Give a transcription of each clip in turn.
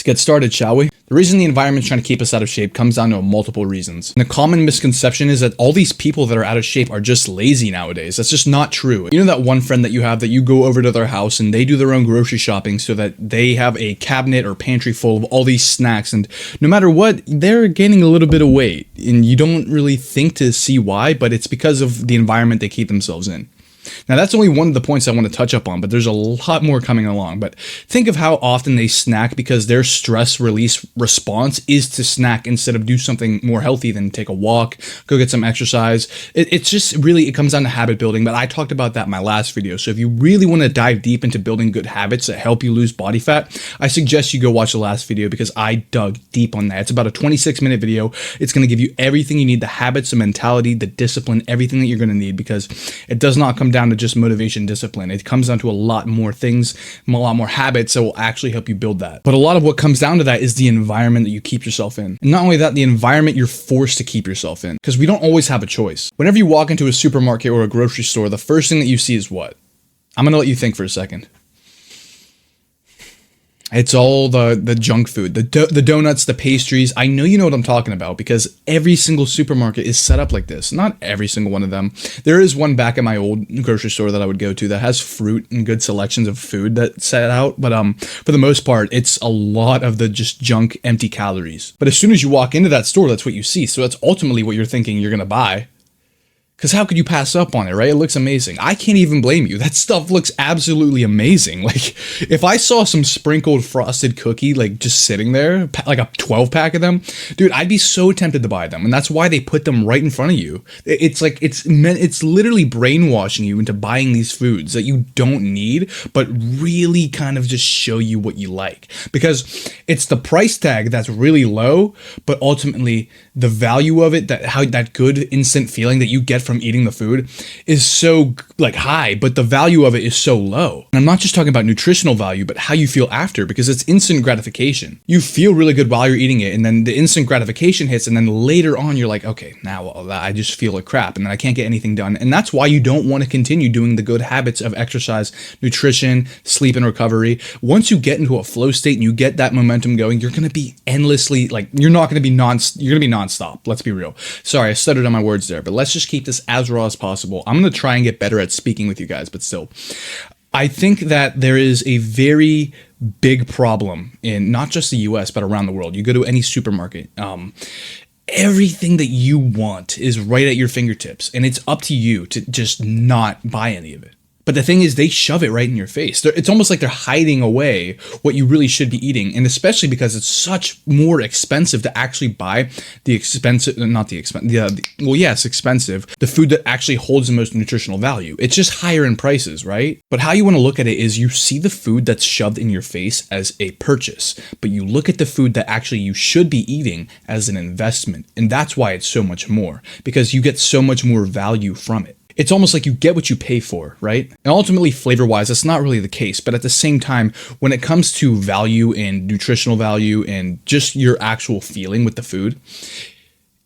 Let's get started, shall we? The reason the environment's trying to keep us out of shape comes down to multiple reasons. And the common misconception is that all these people that are out of shape are just lazy nowadays. That's just not true. You know that one friend that you have that you go over to their house and they do their own grocery shopping so that they have a cabinet or pantry full of all these snacks, and no matter what, they're gaining a little bit of weight. And you don't really think to see why, but it's because of the environment they keep themselves in. Now, that's only one of the points I want to touch up on, but there's a lot more coming along. But think of how often they snack because their stress release response is to snack instead of do something more healthy than take a walk, go get some exercise. It's just really, it comes down to habit building, but I talked about that in my last video. So if you really want to dive deep into building good habits that help you lose body fat, I suggest you go watch the last video because I dug deep on that. It's about a 26-minute video. It's going to give you everything you need, the habits, the mentality, the discipline, everything that you're going to need, because it does not come down to just motivation, discipline. It comes down to a lot more things, a lot more habits that will actually help you build that. But a lot of what comes down to that is the environment that you keep yourself in. And not only that, the environment you're forced to keep yourself in, because we don't always have a choice. Whenever you walk into a supermarket or a grocery store, the first thing that you see is what? I'm going to let you think for a second. It's all the junk food, the donuts, the pastries. I know you know what I'm talking about because every single supermarket is set up like this. Not every single one of them. There is one back at my old grocery store that I would go to that has fruit and good selections of food that's set out. But for the most part, it's a lot of the just junk, empty calories. But as soon as you walk into that store, that's what you see. So that's ultimately what you're thinking you're going to buy. Because how could you pass up on it, right? It looks amazing. I can't even blame you. That stuff looks absolutely amazing. Like, if I saw some sprinkled frosted cookie, like, just sitting there, like a 12-pack of them, dude, I'd be so tempted to buy them. And that's why they put them right in front of you. It's like, it's literally brainwashing you into buying these foods that you don't need, but really kind of just show you what you like. Because it's the price tag that's really low, but ultimately, the value of it, that good instant feeling that you get from eating the food is so like high, but the value of it is so low. And I'm not just talking about nutritional value, but how you feel after, because it's instant gratification. You feel really good while you're eating it, and then the instant gratification hits, and then later on you're like, okay, now I just feel like crap, and then I can't get anything done. And that's why you don't want to continue doing the good habits of exercise, nutrition, sleep, and recovery. Once you get into a flow state and you get that momentum going, you're going to be endlessly, like, you're going to be nonstop. Let's be real. Sorry, I stuttered on my words there, but let's just keep this as raw as possible. I'm going to try and get better at speaking with you guys, but still, I think that there is a very big problem in not just the US, but around the world. You go to any supermarket, everything that you want is right at your fingertips, and it's up to you to just not buy any of it. But the thing is, they shove it right in your face. It's almost like they're hiding away what you really should be eating. And especially because it's such more expensive to actually buy the expensive, it's expensive, the food that actually holds the most nutritional value. It's just higher in prices, right? But how you want to look at it is you see the food that's shoved in your face as a purchase, but you look at the food that actually you should be eating as an investment. And that's why it's so much more, because you get so much more value from it. It's almost like you get what you pay for, right? And ultimately, flavor-wise, that's not really the case. But at the same time, when it comes to value and nutritional value and just your actual feeling with the food,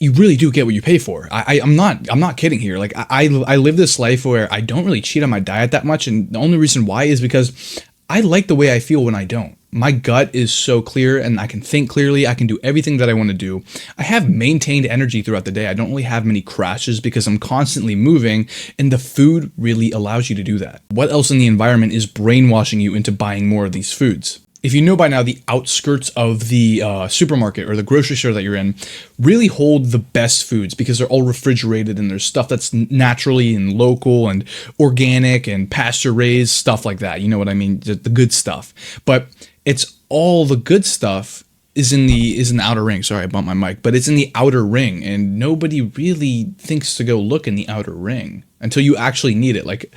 you really do get what you pay for. I'm not kidding here. Like, I live this life where I don't really cheat on my diet that much. And the only reason why is because I like the way I feel when I don't. My gut is so clear and I can think clearly. I can do everything that I want to do. I have maintained energy throughout the day. I don't really have many crashes because I'm constantly moving, and the food really allows you to do that. What else in the environment is brainwashing you into buying more of these foods? If you know by now, the outskirts of the supermarket or the grocery store that you're in really hold the best foods because they're all refrigerated and there's stuff that's naturally and local and organic and pasture raised, stuff like that. You know what I mean? The good stuff. But it's all the good stuff is in the outer ring. Sorry, I bumped my mic, but it's in the outer ring, and nobody really thinks to go look in the outer ring until you actually need it. Like,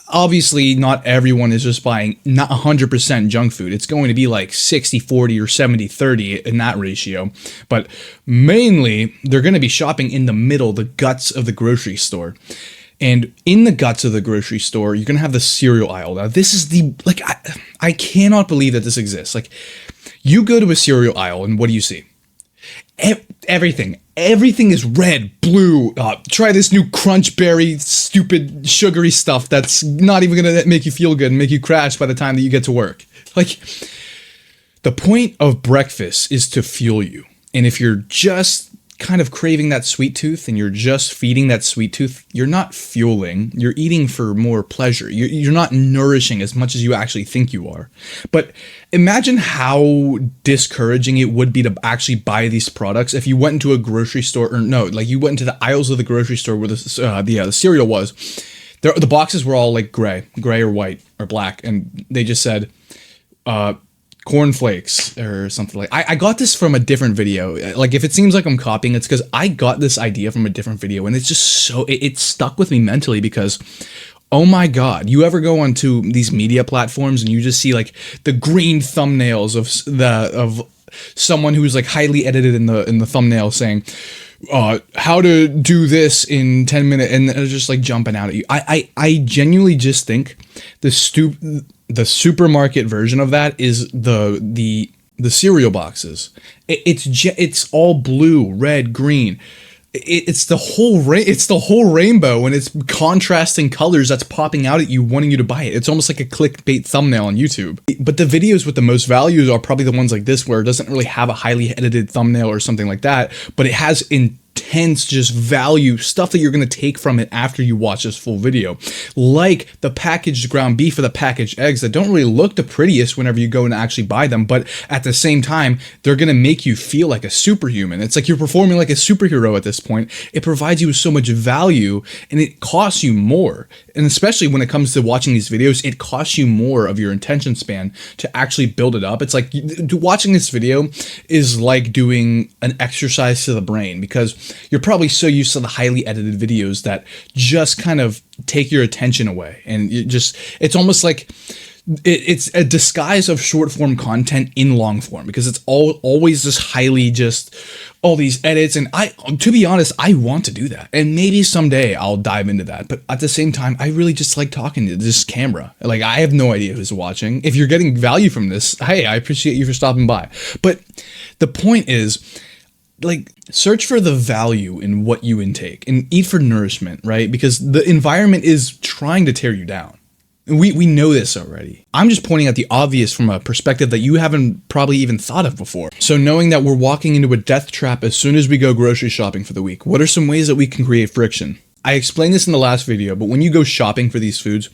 obviously, not everyone is just buying not 100% junk food. It's going to be like 60-40 or 70-30 in that ratio. But mainly, they're going to be shopping in the middle, the guts of the grocery store. And in the guts of the grocery store, you're going to have the cereal aisle. Now, this is I cannot believe that this exists. Like, you go to a cereal aisle, and what do you see? Everything is red, blue. Try this new Crunch Berry, stupid sugary stuff that's not even gonna make you feel good and make you crash by the time that you get to work. Like, The point of breakfast is to fuel you. And if you're just kind of craving that sweet tooth and you're just feeding that sweet tooth, you're not fueling, you're eating for more pleasure. You're not nourishing as much as you actually think you are. But imagine how discouraging it would be to actually buy these products if you went into a grocery store, or no, like you went into the aisles of the grocery store where the cereal was. The boxes were all like gray or white or black, and they just said, cornflakes or something like. I got this from a different video. Like, if it seems like I'm copying, it's because I got this idea from a different video, and it's just so it stuck with me mentally because, oh my god, you ever go onto these media platforms and you just see like the green thumbnails of someone who's like highly edited in the thumbnail saying, how to do this in 10 minutes, and they're just like jumping out at you. I genuinely just think the supermarket version of that is the cereal boxes. It's all blue, red, green. It's the whole rainbow, and it's contrasting colors that's popping out at you, wanting you to buy it. It's almost like a clickbait thumbnail on YouTube. But the videos with the most values are probably the ones like this, where it doesn't really have a highly edited thumbnail or something like that, but it has intense just value, stuff that you're going to take from it after you watch this full video, like the packaged ground beef or the packaged eggs that don't really look the prettiest whenever you go and actually buy them, but at the same time they're going to make you feel like a superhuman. It's like you're performing like a superhero at this point. It provides you with so much value, and it costs you more, and especially when it comes to watching these videos, it costs you more of your attention span to actually build it up. It's like watching this video is like doing an exercise to the brain, because you're probably so used to the highly edited videos that just kind of take your attention away. And it's almost like it's a disguise of short form content in long form, because it's always this highly just all these edits. And to be honest, I want to do that. And maybe someday I'll dive into that. But at the same time, I really just like talking to this camera. Like, I have no idea who's watching. If you're getting value from this, hey, I appreciate you for stopping by. But the point is, like, search for the value in what you intake and eat for nourishment, right? Because the environment is trying to tear you down. We know this already. I'm just pointing out the obvious from a perspective that you haven't probably even thought of before. So knowing that we're walking into a death trap as soon as we go grocery shopping for the week, what are some ways that we can create friction? I explained this in the last video, but when you go shopping for these foods,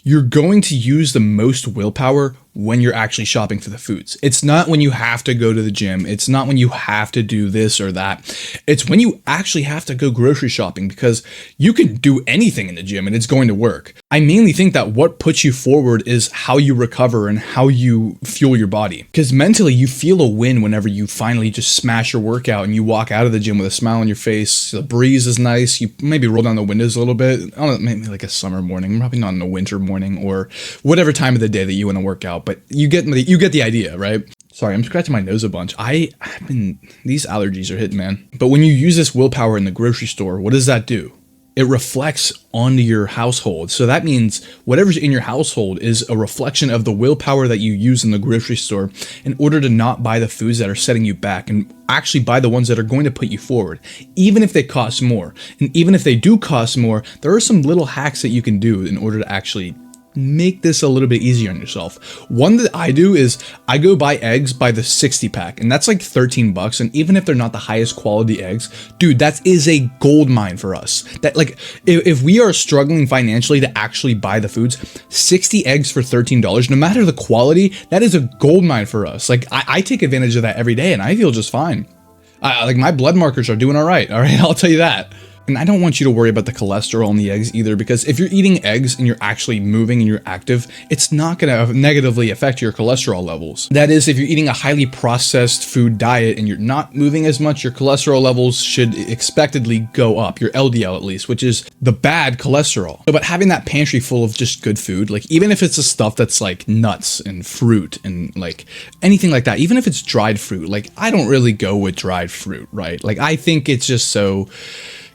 you're going to use the most willpower when you're actually shopping for the foods. It's not when you have to go to the gym. It's not when you have to do this or that. It's when you actually have to go grocery shopping, because you can do anything in the gym and it's going to work. I mainly think that what puts you forward is how you recover and how you fuel your body. Because mentally, you feel a win whenever you finally just smash your workout and you walk out of the gym with a smile on your face. The breeze is nice. You maybe roll down the windows a little bit. I don't know, maybe like a summer morning, probably not in a winter morning or whatever time of the day that you want to work out. But you get the idea, right? Sorry, I'm scratching my nose a bunch. These allergies are hitting, man. But when you use this willpower in the grocery store, what does that do? It reflects onto your household. So that means whatever's in your household is a reflection of the willpower that you use in the grocery store in order to not buy the foods that are setting you back, and actually buy the ones that are going to put you forward, even if they cost more. And even if they do cost more, there are some little hacks that you can do in order to actually make this a little bit easier on yourself. One that I do is I go buy eggs by the 60 pack, and that's like $13. And even if they're not the highest quality eggs, dude, that is a gold mine for us. That, like, if we are struggling financially to actually buy the foods, 60 eggs for $13, no matter the quality, that is a gold mine for us. Like, I take advantage of that every day, and I feel just fine. Like, my blood markers are doing all right, I'll tell you that. And I don't want you to worry about the cholesterol in the eggs either, because if you're eating eggs and you're actually moving and you're active, it's not going to negatively affect your cholesterol levels. That is, if you're eating a highly processed food diet and you're not moving as much, your cholesterol levels should expectedly go up, your LDL at least, which is the bad cholesterol. But having that pantry full of just good food, like even if it's the stuff that's like nuts and fruit and like anything like that, even if it's dried fruit, like I don't really go with dried fruit, right? Like I think it's just so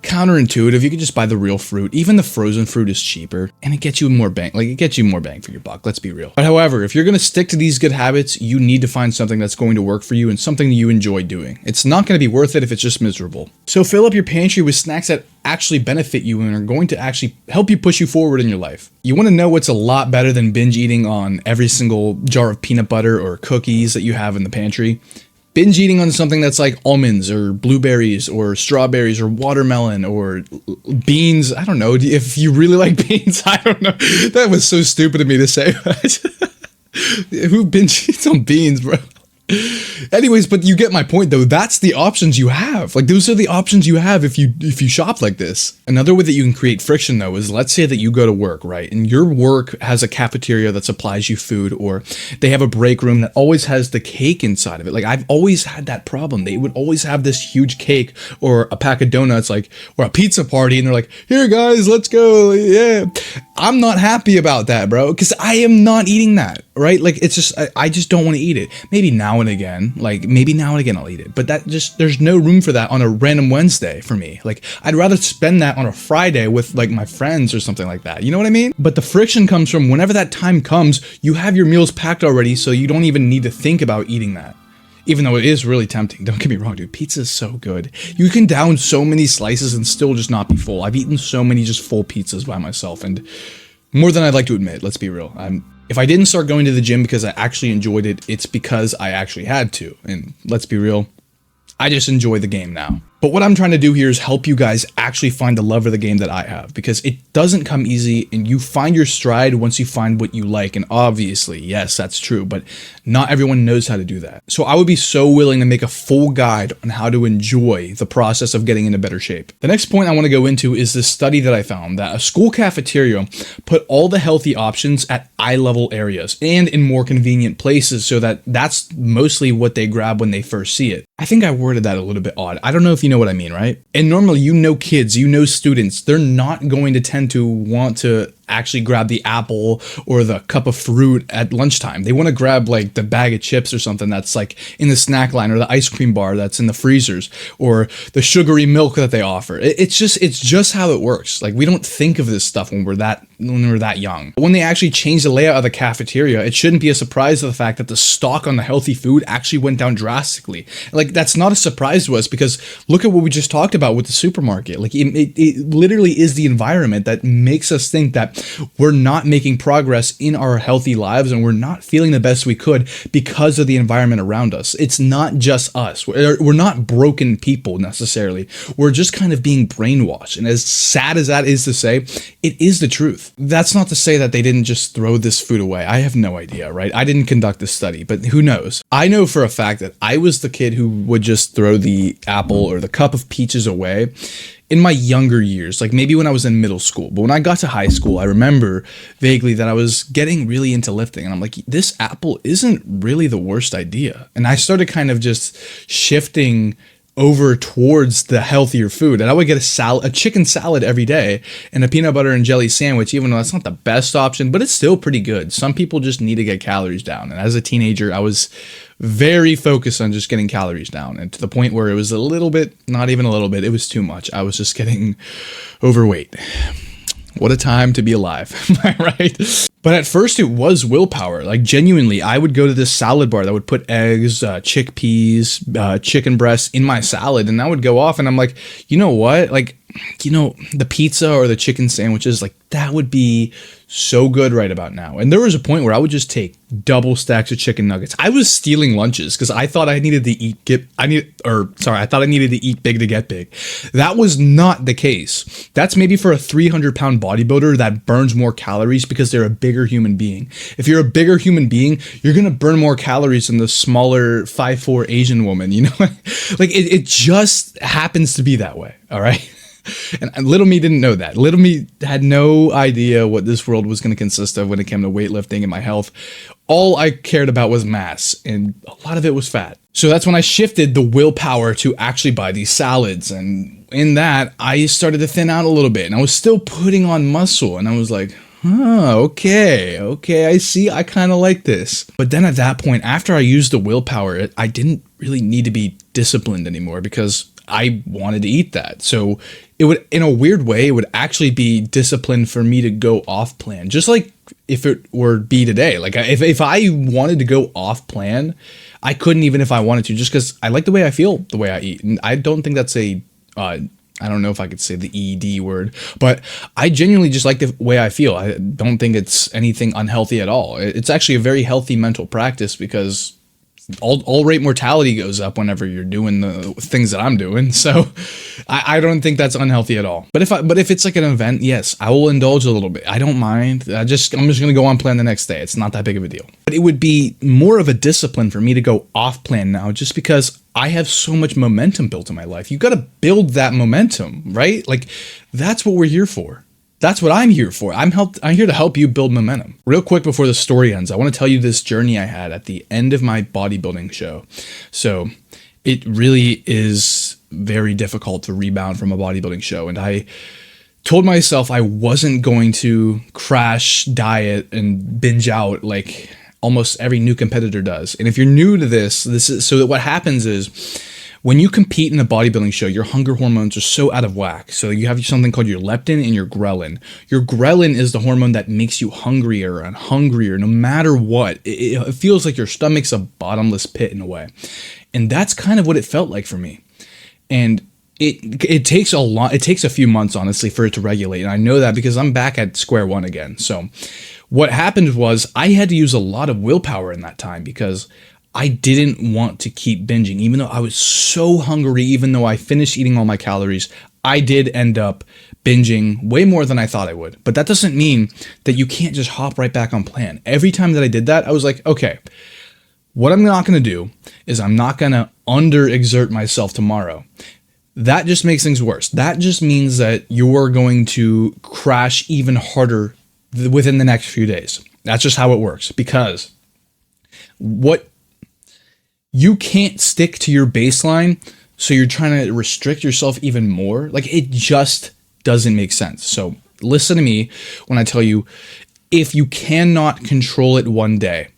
counterintuitive. You could just buy the real fruit. Even the frozen fruit is cheaper, and it gets you more bang. Like, it gets you more bang for your buck. Let's be real. But however, if you're going to stick to these good habits, you need to find something that's going to work for you and something that you enjoy doing. It's not going to be worth it if it's just miserable. So fill up your pantry with snacks that actually benefit you and are going to actually help you push you forward in your life. You want to know what's a lot better than binge eating on every single jar of peanut butter or cookies that you have in the pantry? Binge eating on something that's like almonds or blueberries or strawberries or watermelon or beans. I don't know. If you really like beans, I don't know. That was so stupid of me to say. Who binge eats on beans, bro? Anyways, but you get my point though. That's the options you have. Like, those are the options you have if you shop like this. Another way that you can create friction though is, let's say that you go to work, right? And your work has a cafeteria that supplies you food, or they have a break room that always has the cake inside of it. Like, I've always had that problem. They would always have this huge cake or a pack of donuts, like, or a pizza party, and they're like, "Here guys, let's go." Yeah. I'm not happy about that, bro, because I am not eating that, right? Like, it's just, I just don't want to eat it. Maybe now and again, I'll eat it, but there's no room for that on a random Wednesday for me. Like, I'd rather spend that on a Friday with like my friends or something like that. You know what I mean? But the friction comes from whenever that time comes, you have your meals packed already, so you don't even need to think about eating that. Even though it is really tempting. Don't get me wrong, dude. Pizza is so good. You can down so many slices and still just not be full. I've eaten so many just full pizzas by myself, and more than I'd like to admit, let's be real. If I didn't start going to the gym because I actually enjoyed it, it's because I actually had to. And let's be real, I just enjoy the game now. But what I'm trying to do here is help you guys actually find the love of the game that I have, because it doesn't come easy, and you find your stride once you find what you like. And obviously, yes, that's true, but not everyone knows how to do that. So I would be so willing to make a full guide on how to enjoy the process of getting into better shape. The next point I want to go into is this study that I found, that a school cafeteria put all the healthy options at eye-level areas and in more convenient places, so that's mostly what they grab when they first see it. I think I worded that a little bit odd. I don't know if you know what I mean, right? And normally, kids, students, they're not going to tend to want to actually grab the apple or the cup of fruit at lunchtime. They want to grab like the bag of chips or something that's like in the snack line, or the ice cream bar that's in the freezers, or the sugary milk that they offer. It's just how it works. Like, we don't think of this stuff when we're that young. When they actually changed the layout of the cafeteria, it shouldn't be a surprise to the fact that the stock on the healthy food actually went down drastically. Like, that's not a surprise to us, because look at what we just talked about with the supermarket. Like, it literally is the environment that makes us think that we're not making progress in our healthy lives, and we're not feeling the best we could because of the environment around us. It's not just us. We're not broken people necessarily. We're just kind of being brainwashed. And as sad as that is to say, it is the truth. That's not to say that they didn't just throw this food away. I have no idea, right? I didn't conduct this study, but who knows? I know for a fact that I was the kid who would just throw the apple or the cup of peaches away in my younger years, like maybe when I was in middle school. But when I got to high school, I remember vaguely that I was getting really into lifting, and I'm like, this apple isn't really the worst idea. And I started kind of just shifting over towards the healthier food. And I would get a chicken salad every day and a peanut butter and jelly sandwich, even though that's not the best option, but it's still pretty good. Some people just need to get calories down. And as a teenager, I was very focused on just getting calories down, and to the point where it was a little bit, not even a little bit, it was too much. I was just getting overweight. What a time to be alive, am I right? But at first it was willpower. Like, genuinely, I would go to this salad bar that would put eggs, chickpeas, chicken breasts in my salad, and that would go off, and I'm like, you know what? Like, the pizza or the chicken sandwiches, like, that would be so good right about now. And there was a point where I would just take double stacks of chicken nuggets. I was stealing lunches because I thought I needed to eat I thought I needed to eat big to get big. That was not the case. That's maybe for a 300-pound bodybuilder that burns more calories because they're a bigger human being. If you're a bigger human being, you're gonna burn more calories than the smaller 5'4" Asian woman. Like, it just happens to be that way. All right. And little me didn't know that. Little me had no idea what this world was going to consist of when it came to weightlifting and my health. All I cared about was mass, and a lot of it was fat. So that's when I shifted the willpower to actually buy these salads. And in that, I started to thin out a little bit, and I was still putting on muscle. And I was like, okay, I see. I kind of like this. But then at that point, after I used the willpower, I didn't really need to be disciplined anymore, because I wanted to eat that. So it would, in a weird way, it would actually be discipline for me to go off plan. Just like if it were be today. Like if I wanted to go off plan, I couldn't even if I wanted to, just because I like the way I feel, the way I eat. And I don't think that's I don't know if I could say the ED word, but I genuinely just like the way I feel. I don't think it's anything unhealthy at all. It's actually a very healthy mental practice because all rate mortality goes up whenever you're doing the things that I'm doing. So I don't think that's unhealthy at all. But if it's like an event, yes, I will indulge a little bit. I don't mind. I'm just going to go on plan the next day. It's not that big of a deal. But it would be more of a discipline for me to go off plan now, just because I have so much momentum built in my life. You got to build that momentum, right? Like that's what we're here for. That's what I'm here for. I'm here to help you build momentum. Real quick before the story ends, I want to tell you this journey I had at the end of my bodybuilding show. So it really is very difficult to rebound from a bodybuilding show. And I told myself I wasn't going to crash diet and binge out like almost every new competitor does. And if you're new to this is so that what happens is, when you compete in a bodybuilding show, your hunger hormones are so out of whack. So you have something called your leptin and your ghrelin. Your ghrelin is the hormone that makes you hungrier and hungrier no matter what. It feels like your stomach's a bottomless pit in a way. And that's kind of what it felt like for me. And it takes a few months, honestly, for it to regulate. And I know that because I'm back at square one again. So what happened was I had to use a lot of willpower in that time because I didn't want to keep binging. Even though I was so hungry, even though I finished eating all my calories, I did end up binging way more than I thought I would. But that doesn't mean that you can't just hop right back on plan. Every time that I did that, I was like, okay, what I'm not going to do is I'm not going to underexert myself tomorrow. That just makes things worse. That just means that you're going to crash even harder within the next few days. That's just how it works, because you can't stick to your baseline, so you're trying to restrict yourself even more. Like, it just doesn't make sense. So listen to me when I tell you, if you cannot control it one day,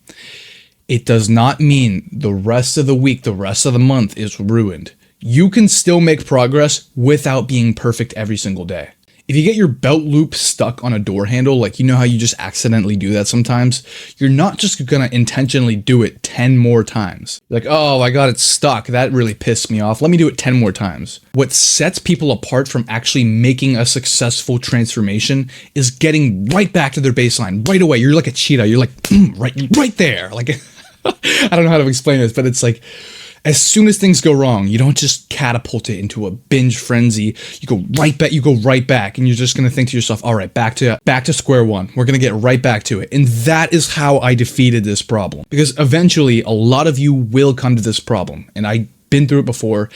it does not mean the rest of the week, the rest of the month is ruined. You can still make progress without being perfect every single day. If you get your belt loop stuck on a door handle, like, you know how you just accidentally do that sometimes, you're not just going to intentionally do it 10 more times. Like, oh, I got it stuck. That really pissed me off. Let me do it 10 more times. What sets people apart from actually making a successful transformation is getting right back to their baseline right away. You're like a cheetah. You're like, right there. Like, I don't know how to explain this, but it's like, as soon as things go wrong, you don't just catapult it into a binge frenzy. You go right back, and you're just going to think to yourself, all right, back to square one. We're going to get right back to it. And that is how I defeated this problem. Because eventually, a lot of you will come to this problem. And I've been through it before.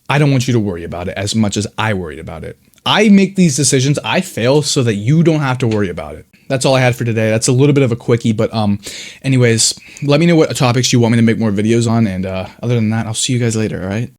I don't want you to worry about it as much as I worried about it. I make these decisions, I fail so that you don't have to worry about it. That's all I had for today. That's a little bit of a quickie, but anyways, let me know what topics you want me to make more videos on, and other than that, I'll see you guys later, all right?